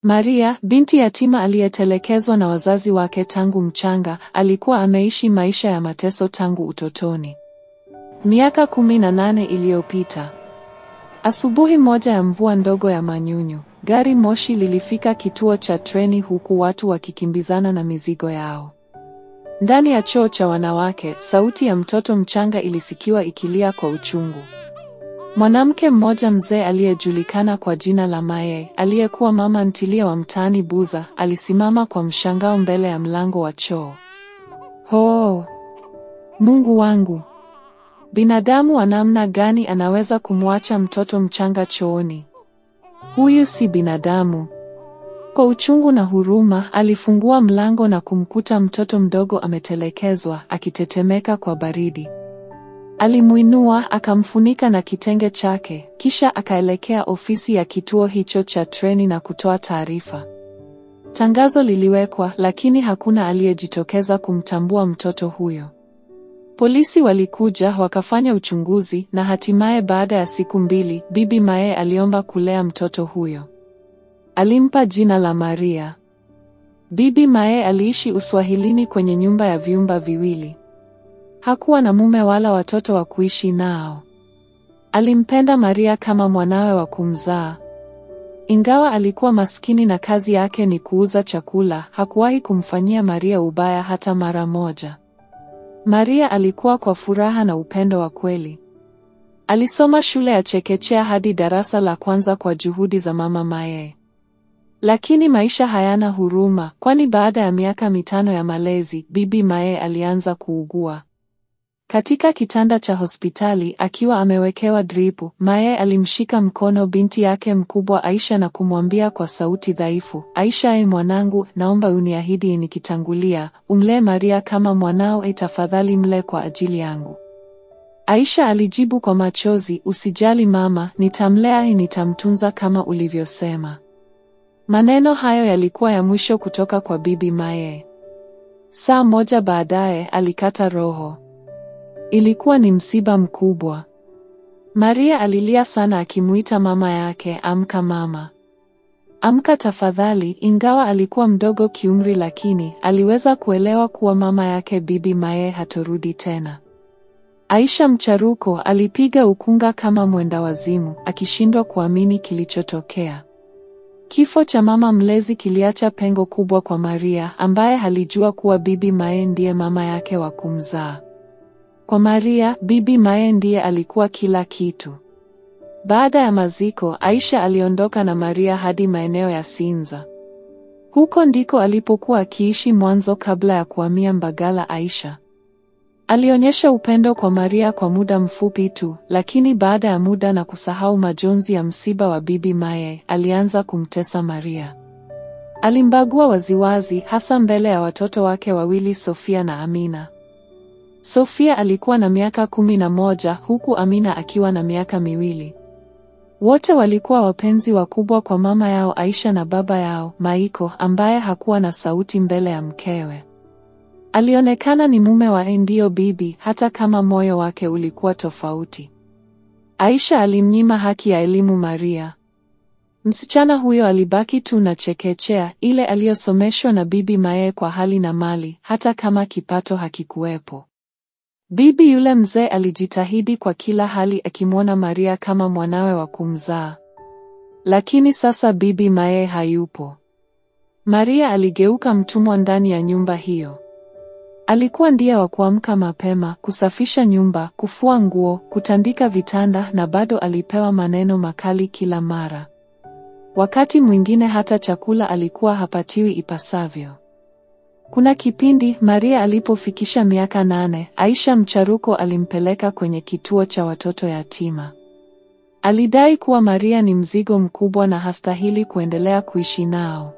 Maria, binti yatima aliyetelekezwa na wazazi wake tangu mchanga, alikuwa ameishi maisha ya mateso tangu utotoni. Miaka 18 iliyopita. Asubuhi moja ya mvua ndogo ya manyunyu, gari moshi lilifika kituo cha treni huku watu wakikimbizana na mizigo yao. Ndani ya choo cha wanawake, sauti ya mtoto mchanga ilisikiwa ikilia kwa uchungu. Mwanamke mmoja mzee aliyejulikana kwa jina la Mae, aliyekuwa mama ntilie wa mtaani Buza, alisimama kwa mshangao mbele ya mlango wa choo. Hoo! Mungu wangu! Binadamu wa namna gani anaweza kumwacha mtoto mchanga chooni? Huyu si binadamu. Kwa uchungu na huruma, alifungua mlango na kumkuta mtoto mdogo ametelekezwa, akitetemeka kwa baridi. Alimuinua, akamfunika na kitenge chake, kisha akaelekea ofisi ya kituo hicho cha treni na kutoa taarifa. Tangazo liliwekwa, lakini hakuna aliyejitokeza kumtambua mtoto huyo. Polisi walikuja, wakafanya uchunguzi, na hatimaye baada ya siku 2, Bibi Mae aliomba kulea mtoto huyo. Alimpa jina la Maria. Bibi Mae aliishi Uswahilini kwenye nyumba ya vyumba viwili. Hakuwa na mume wala watoto wa kuishi nao. Alimpenda Maria kama mwanawe wa kumzaa. Ingawa alikuwa maskini na kazi yake ni kuuza chakula, hakuwahi kumfanyia Maria ubaya hata mara moja. Maria alikuwa kwa furaha na upendo wa kweli. Alisoma shule ya chekechea hadi darasa la kwanza kwa juhudi za mama Mae. Lakini maisha hayana huruma, kwani baada ya miaka 5 ya malezi, Bibi Mae alianza kuugua. Katika kitanda cha hospitali, akiwa amewekewa dripu, Mae alimshika mkono binti yake mkubwa Aisha na kumwambia kwa sauti dhaifu, "Aisha, mwanangu, naomba uniahidi nikitangulia, umlee Maria kama mwanao, tafadhali mle kwa ajili yangu." Aisha alijibu kwa machozi, "Usijali mama, nitamlea, nitamtunza kama ulivyosema." Maneno hayo yalikuwa ya mwisho kutoka kwa Bibi Mae. Saa moja baadaye, alikata roho. Ilikuwa ni msiba mkubwa. Maria alilia sana akimuita mama yake, "Amka mama. Amka tafadhali." Ingawa alikuwa mdogo kiumri, lakini aliweza kuelewa kuwa mama yake Bibi Mae hatorudi tena. Aisha mcharuko alipiga ukunga kama mwenda wazimu, akishindwa kuamini kilichotokea. Kifo cha mama mlezi kiliacha pengo kubwa kwa Maria, ambaye halijua kuwa Bibi Mae ndiye mama yake wa kumzaa. Kwa Maria, Bibi Mae ndiye alikuwa kila kitu. Baada ya maziko, Aisha aliondoka na Maria hadi maeneo ya Sinza. Huko ndiko alipokuwa akiishi mwanzo kabla ya kuhamia Mbagala. Aisha alionyesha upendo kwa Maria kwa muda mfupi tu, lakini baada ya muda na kusahau majonzi ya msiba wa Bibi Mae, alianza kumtesa Maria. Alimbagua waziwazi, hasa mbele ya watoto wake wawili, Sofia na Amina. Sofia alikuwa na miaka 11 huku Amina akiwa na miaka 2. Wote walikuwa wapenzi wakubwa kwa mama yao Aisha na baba yao, Maiko, ambaye hakuwa na sauti mbele ya mkewe. Alionekana ni mume wa ndio bibi, hata kama moyo wake ulikuwa tofauti. Aisha alimnyima haki ya elimu Maria. Msichana huyo alibaki tu na chekechea, ile aliyosomeshwa na Bibi Mae kwa hali na mali, hata kama kipato hakikuwepo. Bibi yule mzee alijitahidi kwa kila hali akimwona Maria kama mwanawe wa kumzaa. Lakini sasa Bibi Mae hayupo. Maria aligeuka mtumwa ndani ya nyumba hiyo. Alikuwa ndiye wa kuamka mapema, kusafisha nyumba, kufua nguo, kutandika vitanda, na bado alipewa maneno makali kila mara. Wakati mwingine hata chakula alikuwa hapatiwi ipasavyo. Kuna kipindi Maria alipofikisha miaka 8, Aisha mcharuko alimpeleka kwenye kituo cha watoto yatima. Alidai kuwa Maria ni mzigo mkubwa na hastahili kuendelea kuishi nao.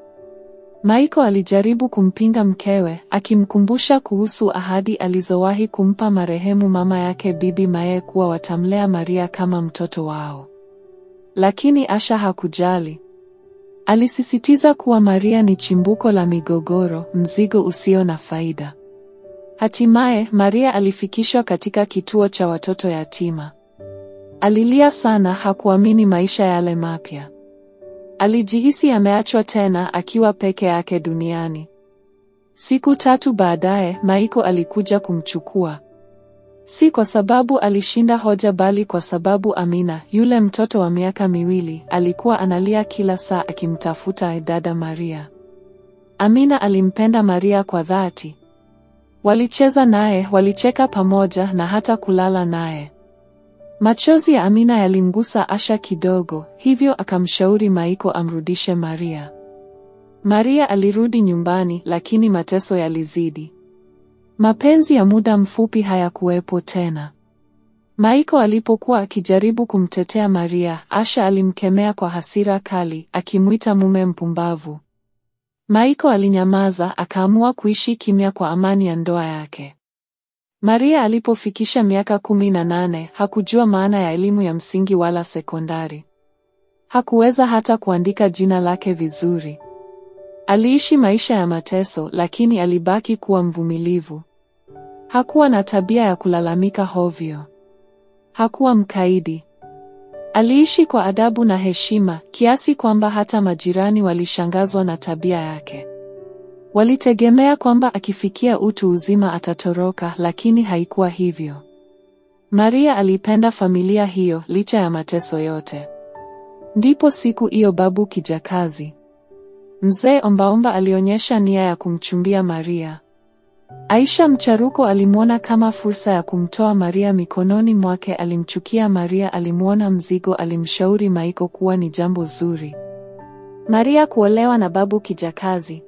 Maiko alijaribu kumpinga mkewe, akimkumbusha kuhusu ahadi alizowahi kumpa marehemu mama yake Bibi Mae kuwa watamlea Maria kama mtoto wao. Lakini Asha hakujali. Alisisitiza kuwa Maria ni chimbuko la migogoro, mzigo usio na faida. Hatimaye, Maria alifikishwa katika kituo cha watoto yatima. Alilia sana, hakuamini maisha yale mapya. Alijihisi ameachwa tena, akiwa peke yake duniani. Siku 3 baadaye, Michael alikuja kumchukua. Si kwa sababu alishinda hoja, bali kwa sababu Amina, yule mtoto wa miaka 2, alikuwa analia kila saa akimtafuta dada Maria. Amina alimpenda Maria kwa dhati. Walicheza naye, walicheka pamoja na hata kulala naye. Machozi ya Amina yalimgusa Asha kidogo, hivyo akamshauri Michael amrudishe Maria. Maria alirudi nyumbani, lakini mateso yalizidi. Mapenzi ya muda mfupi hayakuwepo tena. Michael alipokuwa akijaribu kumtetea Maria, Asha alimkemea kwa hasira kali, akimuita mume mpumbavu. Michael alinyamaza, akaamua kuishi kimya kwa amani ya ndoa yake. Maria alipofikisha miaka 18, hakujua maana ya elimu ya msingi wala sekondari. Hakuweza hata kuandika jina lake vizuri. Aliishi maisha ya mateso, lakini alibaki kuwa mvumilivu. Hakuwa na tabia ya kulalamika hovyo. Hakuwa mkaidi. Aliishi kwa adabu na heshima, kiasi kwamba hata majirani walishangazwa na tabia yake. Walitegemea kwamba akifikia utu uzima atatoroka, lakini haikuwa hivyo. Maria alipenda familia hiyo licha ya mateso yote. Ndipo siku hiyo babu kijakazi, Mzee Ombaomba, alionyesha nia ya kumchumbia Maria. Aisha Mcharuko alimwona kama fursa ya kumtoa Maria mikononi mwake. Alimchukia Maria, alimwona mzigo. Alimshauri Michael kuwa ni jambo zuri Maria kuolewa na babu kijakazi.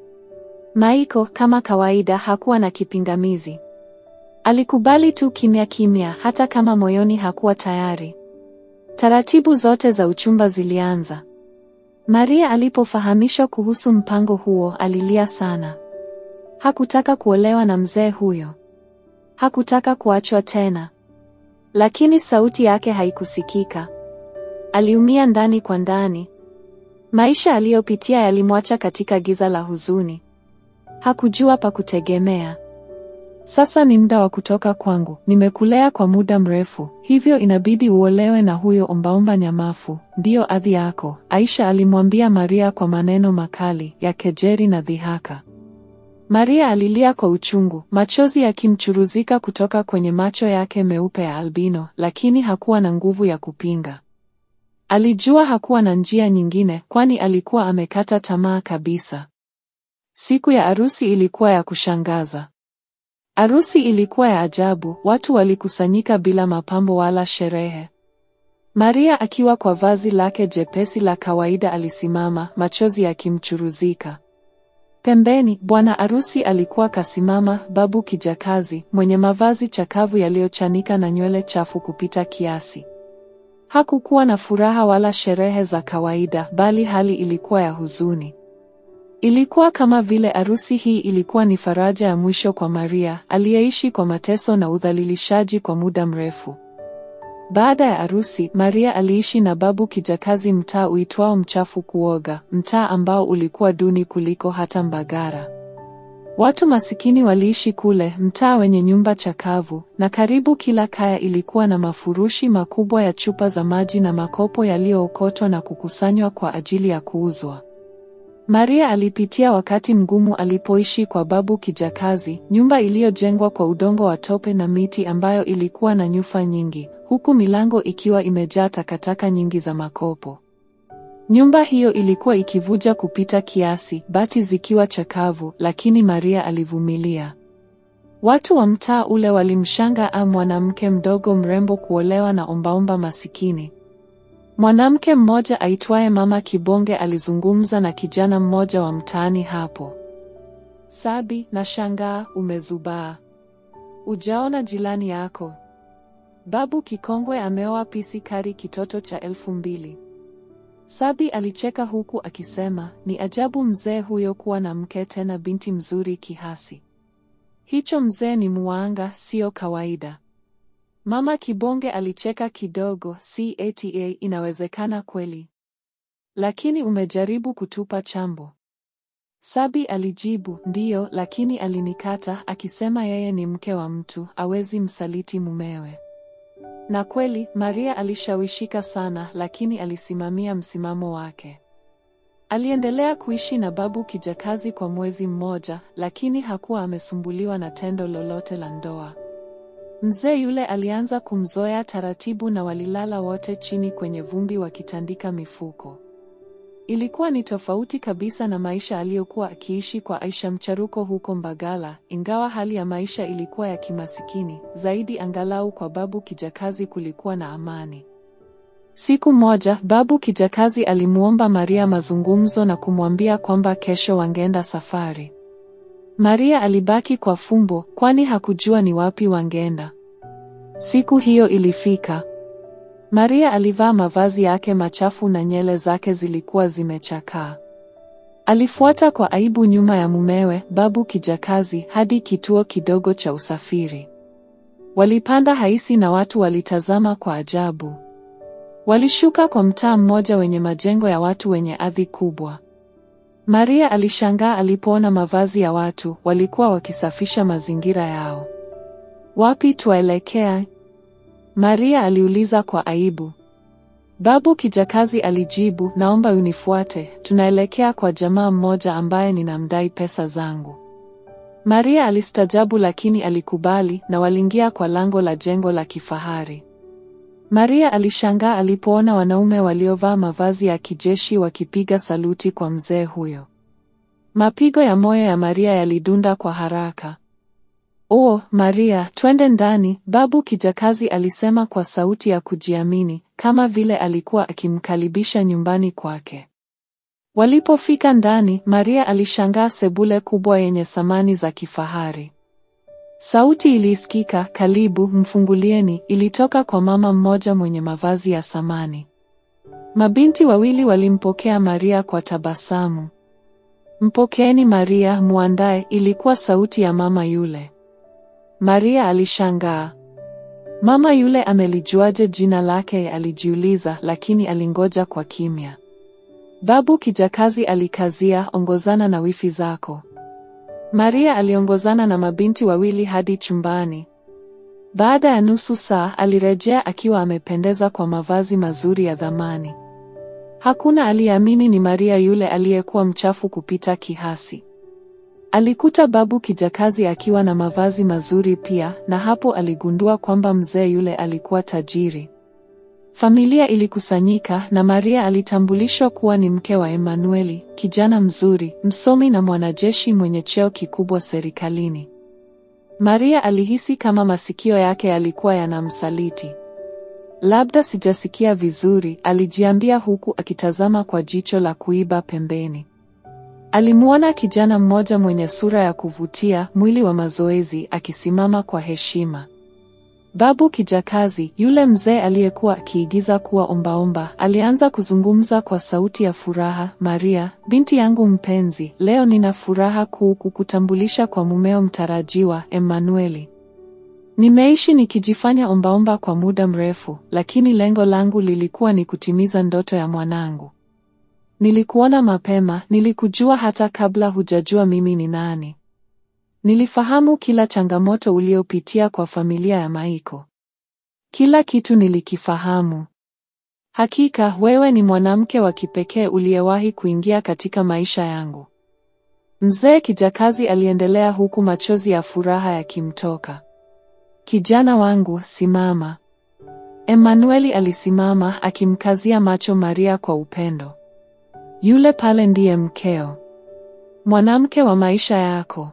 Michael kama kawaida hakuwa na kipingamizi. Alikubali tu kimya kimya, hata kama moyoni hakuwa tayari. Taratibu zote za uchumba zilianza. Maria alipofahamishwa kuhusu mpango huo, alilia sana. Hakutaka kuolewa na mzee huyo. Hakutaka kuachwa tena. Lakini sauti yake haikusikika. Aliumia ndani kwa ndani. Maisha aliyopitia yalimwacha katika giza la huzuni. Hakujua pa kutegemea. Sasa ni muda wa kutoka kwangu. Nimekulea kwa muda mrefu, hivyo inabidi uolewe na huyo ombaomba nyamafu. Ndiyo adhi yako, Aisha alimwambia Maria kwa maneno makali ya kejeli na dhihaka. Maria alilia kwa uchungu, machozi yakimchuruzika kutoka kwenye macho yake meupe ya albino, lakini hakuwa na nguvu ya kupinga. Alijua hakuwa na njia nyingine, kwani alikuwa amekata tamaa kabisa. Siku ya arusi ilikuwa ya kushangaza. Arusi ilikuwa ya ajabu, watu walikusanyika bila mapambo wala sherehe. Maria akiwa kwa vazi lake jepesi la kawaida alisimama, machozi yakimchuruzika. Pembeni, bwana arusi alikuwa kasimama, babu kijakazi, mwenye mavazi chakavu yaliyochanika na nywele chafu kupita kiasi. Hakukuwa na furaha wala sherehe za kawaida, bali hali ilikuwa ya huzuni. Ilikuwa kama vile arusi hii ilikuwa ni faraja ya mwisho kwa Maria, aliyeishi kwa mateso na udhalilishaji kwa muda mrefu. Baada ya arusi, Maria aliishi na babu kijakazi mtaa uitwao Mchafu Kuoga, mtaa ambao ulikuwa duni kuliko hata Mbagara. Watu masikini waliishi kule, mtaa wenye nyumba chakavu, na karibu kila kaya ilikuwa na mafurushi makubwa ya chupa za maji na makopo yaliyookotwa na kukusanywa kwa ajili ya kuuzwa. Maria alipitia wakati mgumu alipoishi kwa babu kijakazi, nyumba iliyojengwa kwa udongo wa tope na miti ambayo ilikuwa na nyufa nyingi, huku milango ikiwa imejaa takataka nyingi za makopo. Nyumba hiyo ilikuwa ikivuja kupita kiasi, bati zikiwa chakavu, lakini Maria alivumilia. Watu wa mtaa ule walimshangaa mwanamke mdogo mrembo kuolewa na ombaomba masikini. Mwanamke mmoja aitwaye Mama Kibonge alizungumza na kijana mmoja wa mtaani hapo. Sabi, nashangaa umezubaa. Ujaona jilani yako? Babu kikongwe ameoa pisikari kitoto cha 2000. Sabi alicheka huku akisema, ni ajabu mzee huyo kuwa na mke tena binti mzuri kihasi. Hicho mzee ni muanga, sio kawaida. Mama Kibonge alicheka kidogo, CATA inawezekana kweli. Lakini umejaribu kutupa chambo? Sabi alijibu, ndiyo, lakini alinikata, akisema yeye ni mke wa mtu, hawezi msaliti mumewe. Na kweli, Maria alishawishika sana, lakini alisimamia msimamo wake. Aliendelea kuishi na babu kijakazi kwa mwezi mmoja, lakini hakuwa amesumbuliwa na tendo lolote la ndoa. Mzee yule alianza kumzoea taratibu na walilala wote chini kwenye vumbi wakitandika mifuko. Ilikuwa ni tofauti kabisa na maisha aliyokuwa akiishi kwa Aisha Mcharuko huko Mbagala, ingawa hali ya maisha ilikuwa ya kimasikini zaidi, angalau kwa babu kijakazi kulikuwa na amani. Siku moja, babu kijakazi alimuomba Maria mazungumzo na kumwambia kwamba kesho wangeenda safari. Maria alibaki kwa fumbo, kwani hakujua ni wapi wangeenda. Siku hiyo ilifika. Maria alivaa mavazi yake machafu na nywele zake zilikuwa zimechakaa. Alifuata kwa aibu nyuma ya mumewe, babu kijakazi, hadi kituo kidogo cha usafiri. Walipanda haisi na watu walitazama kwa ajabu. Walishuka kwa mtaa mmoja wenye majengo ya watu wenye hadhi kubwa. Maria alishangaa alipoona mavazi ya watu, walikuwa wakisafisha mazingira yao. Wapi tuelekea? Maria aliuliza kwa aibu. Babu kijakazi alijibu, naomba unifuate, tunaelekea kwa jamaa mmoja ambaye ninamdai pesa zangu. Maria alistajabu lakini alikubali, na waliingia kwa lango la jengo la kifahari. Maria alishangaa alipoona wanaume waliovaa mavazi ya kijeshi wakipiga saluti kwa mzee huyo. Mapigo ya moyo ya Maria yalidunda kwa haraka. "Oh, Maria, twende ndani," babu kijakazi alisema kwa sauti ya kujiamini, kama vile alikuwa akimkaribisha nyumbani kwake. Walipofika ndani, Maria alishangaa sebule kubwa yenye samani za kifahari. Sauti ilisikika, "Karibu, mfungulieni," ilitoka kwa mama mmoja mwenye mavazi ya samani. Mabinti wawili walimpokea Maria kwa tabasamu. "Mpokeeni Maria, muandae," ilikuwa sauti ya mama yule. Maria alishangaa. Mama yule amelijuaje jina lake, alijiuliza, lakini alingoja kwa kimya. Babu kijakazi alikazia, "Ongozana na wifi zako." Maria aliongozana na mabinti wawili hadi chumbani. Baada ya nusu saa, alirejea akiwa amependeza kwa mavazi mazuri ya thamani. Hakuna aliyeamini ni Maria yule aliyekuwa mchafu kupita kiasi. Alikuta babu kijakazi akiwa na mavazi mazuri pia, na hapo aligundua kwamba mzee yule alikuwa tajiri. Familia ilikusanyika na Maria alitambulishwa kuwa ni mke wa Emanueli, kijana mzuri, msomi na mwanajeshi mwenye cheo kikubwa serikalini. Maria alihisi kama masikio yake yalikuwa yanamsaliti. Labda sijasikia vizuri, alijiambia huku akitazama kwa jicho la kuiba pembeni. Alimuona kijana mmoja mwenye sura ya kuvutia, mwili wa mazoezi, akisimama kwa heshima. Babu kijakazi, yule mzee aliyekuwa akiigiza kuwa ombaomba, alianza kuzungumza kwa sauti ya furaha, "Maria, binti yangu mpenzi, leo nina furaha kuu kukutambulisha kwa mumeo mtarajiwa, Emanueli. Nimeishi nikijifanya ombaomba kwa muda mrefu, lakini lengo langu lilikuwa ni kutimiza ndoto ya mwanangu. Nilikuona mapema, nilikujua hata kabla hujajua mimi ni nani. Nilifahamu kila changamoto uliopitia kwa familia ya Maiko. Kila kitu nilikifahamu. Hakika, wewe ni mwanamke wa kipekee uliyewahi kuingia katika maisha yangu." Mzee kijakazi aliendelea huku machozi ya furaha yakimtoka. "Kijana wangu, simama." Emanueli alisimama, akimkazia macho Maria kwa upendo. "Yule pale ndiye mkeo. Mwanamke wa maisha yako.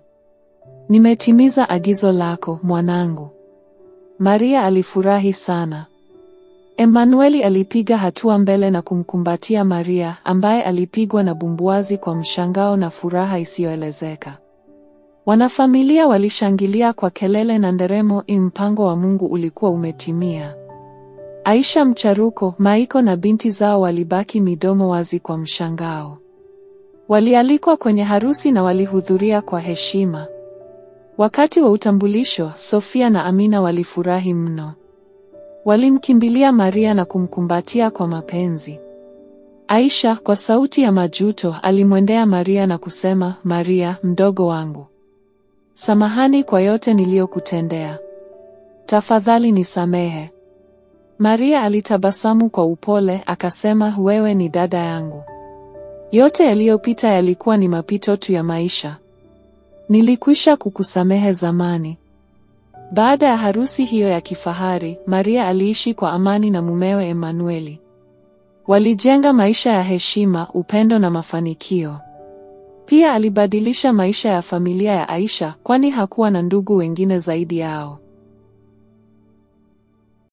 Nimetimiza agizo lako, mwanangu." Maria alifurahi sana. Emanueli alipiga hatua mbele na kumkumbatia Maria, ambaye alipigwa na bumbuazi kwa mshangao na furaha isiyoelezeka. Wanafamilia walishangilia kwa kelele na nderemo. Mpango wa Mungu ulikuwa umetimia. Aisha Mcharuko, Maiko na binti zao walibaki midomo wazi kwa mshangao. Walialikwa kwenye harusi na walihudhuria kwa heshima. Wakati wa utambulisho, Sofia na Amina walifurahi mno. Walimkimbilia Maria na kumkumbatia kwa mapenzi. Aisha, kwa sauti ya majuto, alimwendea Maria na kusema, "Maria, mdogo wangu. Samahani kwa yote niliyokutendea. Tafadhali nisamehe." Maria alitabasamu kwa upole, akasema, "Wewe ni dada yangu. Yote yaliyopita yalikuwa ni mapito tu ya maisha. Nilikwisha kukusamehe zamani. Baada ya harusi hiyo ya kifahari, Maria aliishi kwa amani na mumewe Emanueli. Walijenga maisha ya heshima, upendo na mafanikio. Pia alibadilisha maisha ya familia ya Aisha, kwani hakuwa na ndugu wengine zaidi yao.